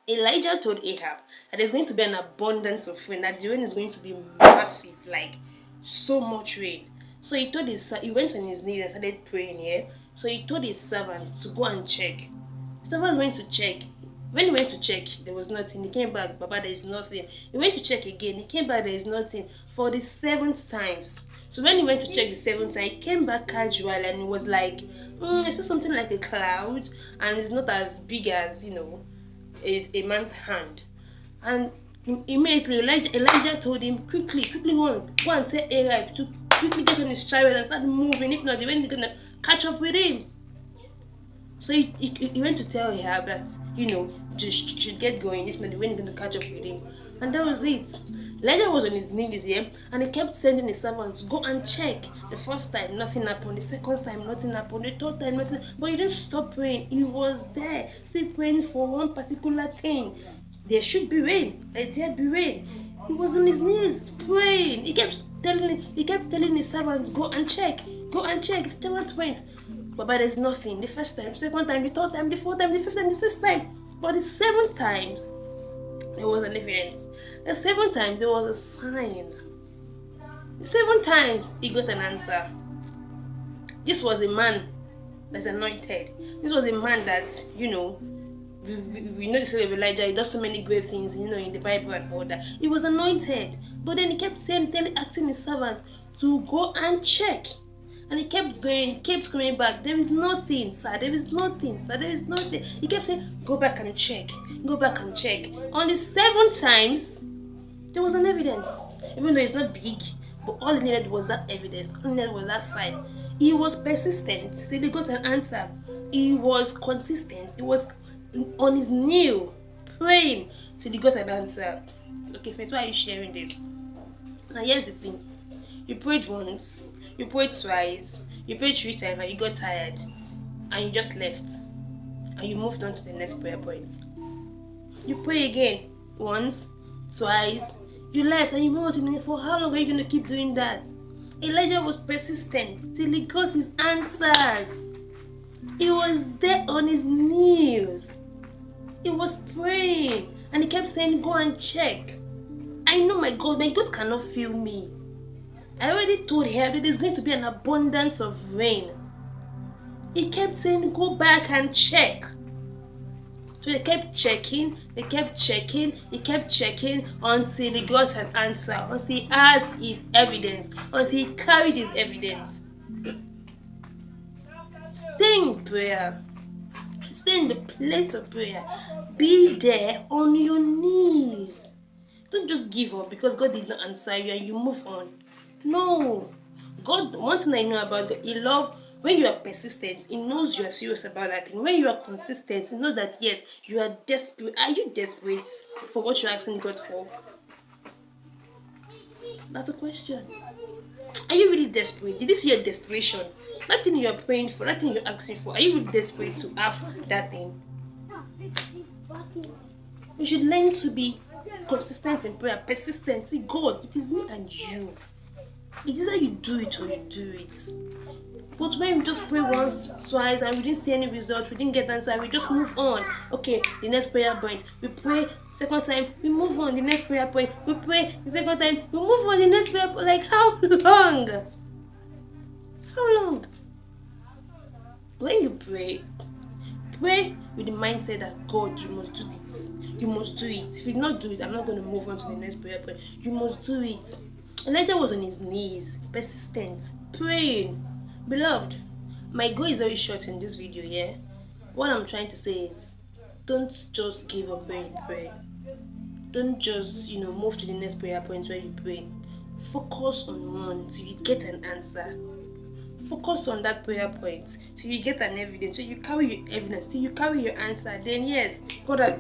Elijah told Ahab that there's going to be an abundance of rain, that the rain is going to be massive, like so much rain. So he went on his knees and started praying here. So he told his servant to go and check. His servant went to check. When he went to check, there was nothing. He came back, Baba, there is nothing. He went to check again. He came back, there is nothing. For the seventh times. So when he went to check the seventh time, he came back casual and he was like, I saw something like a cloud, and it's not as big as, is a man's hand. And immediately Elijah told him, quickly go and tell Ahab to quickly get on his chariot and start moving. If not, the wind is gonna catch up with him. So he went to tell Ahab that, just should get going. If not, the wind is gonna catch up with him. And that was it. Elijah was on his knees here, and he kept sending his servants to go and check. The first time, nothing happened. The second time, nothing happened. The third time, nothing. But he didn't stop praying. He was there, still praying for one particular thing. There should be rain. Let there be rain. He was on his knees praying. He kept telling his servants, go and check. Go and check. The servants went. But there's nothing. The first time, second time, the third time, the fourth time, the fifth time, the sixth time. But the seventh time, there was an evidence. The 7 times there was a sign. The 7 times he got an answer. This was a man that's anointed. This was a man that, we know the story of Elijah. He does so many great things, in the Bible and all that. He was anointed. But then he kept asking his servant to go and check. And he kept going, he kept coming back. There is nothing, sir. There is nothing, sir. There is nothing. He kept saying, go back and check. Go back and check. On the 7 times, there was an evidence. Even though it's not big, but all he needed was that evidence. All he needed was that sign. He was persistent till he got an answer. He was consistent. He was on his knee praying till he got an answer. Okay, friends, why are you sharing this? Now here's the thing. You prayed once, you prayed twice, you prayed 3 times, and you got tired, and you just left, and you moved on to the next prayer point. You pray again, once, twice, you left, and you moved on to the next. For how long are you going to keep doing that? Elijah was persistent till he got his answers. He was there on his knees. He was praying, and he kept saying, go and check. I know my God cannot fail me. I already told him that there's going to be an abundance of rain. He kept saying, go back and check. So they kept checking, he kept checking until he got an answer, until he asked his evidence, until he carried his evidence. Stay in prayer. Stay in the place of prayer. Be there on your knees. Don't just give up because God did not answer you and you move on. No. God, one thing I know about God, He loves when you are persistent. He knows you are serious about that thing. When you are consistent, He knows that yes, you are desperate. Are you desperate for what you're asking God for? That's a question. Are you really desperate? Did you see your desperation? That thing you are praying for, that thing you're asking for, are you really desperate to have that thing? You should learn to be consistent in prayer, persistent. See, God, it is me and you. It is either you do it or you do it. But when we just pray once, twice, and we didn't see any result, we didn't get answer, we just move on. Okay, the next prayer point, we pray. Second time, we move on. The next prayer point, we pray. The second time, we move on. The next prayer point. Like how long? How long? When you pray with the mindset that God, you must do this. You must do it. If you not do it, I'm not going to move on to the next prayer point. You must do it. Elijah was on his knees, persistent, praying. Beloved, my goal is very short in this video, yeah? What I'm trying to say is, don't just give up when you pray. Don't just, move to the next prayer point where you pray. Focus on one till you get an answer. Focus on that prayer point till you get an evidence. So you carry your evidence, till you carry your answer. Then yes, God has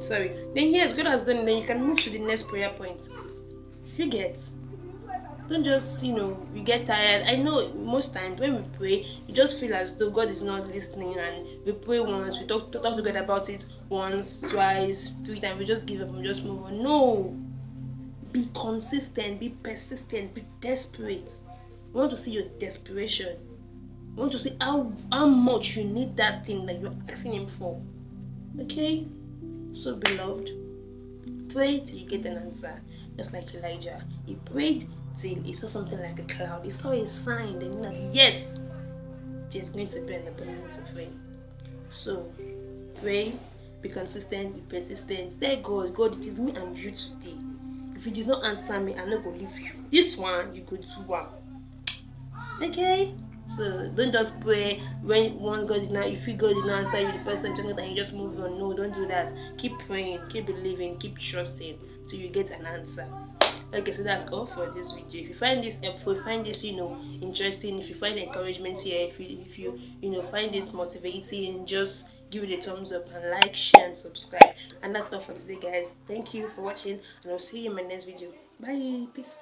done it. Then you can move to the next prayer point. If you get, don't just, you get tired. I know most times when we pray, you just feel as though God is not listening, and we pray once, we talk to God about it once, twice, 3 times, we just give up and just move on. No. Be consistent, be persistent, be desperate. I want to see your desperation. I want to see how much you need that thing that you're asking Him for. Okay? So, beloved, pray till you get an answer. Just like Elijah, he prayed till he saw something like a cloud. He saw a sign. Then that yes, there's going to be an abundance of rain. So, pray, be consistent, be persistent. Tell God, God, it is me and you today. If you did not answer me, I'm not gonna leave you. This one, you could do one. Okay? So don't just pray when one God did not, if you God did not answer you the first time, second time, you just move on. No, don't do that. Keep praying, keep believing, keep trusting till you get an answer. Okay, so that's all for this video. If you find this helpful, find this interesting, if you find encouragement here, if you find this motivating, just give it a thumbs up and like, share, and subscribe. And that's all for today, guys. Thank you for watching, and I'll see you in my next video. Bye, peace.